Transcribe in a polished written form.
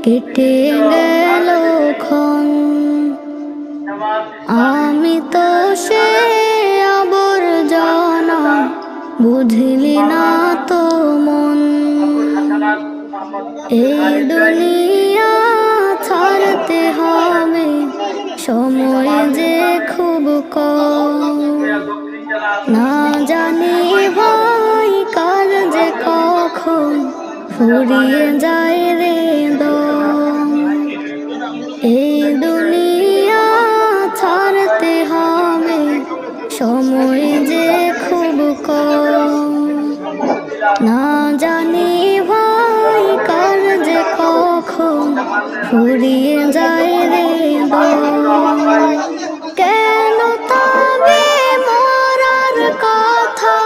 কেটে গেল ক্ষণ, আমি তো সে আবর্জনা, বুঝলি না তো মন। এই দুনিয়া ছাড়তে হবে, সময় যে খুব কম। না জানি ভাই কার যে কখন ফুরিয়ে যায় রে দম। এই দুনিয়া ছাড়তে হবে, সময় যে খুব কম। না জানি ভাই কার যে কখন ফুরিয়ে যায় রে দম। কেন তবে মরার কথা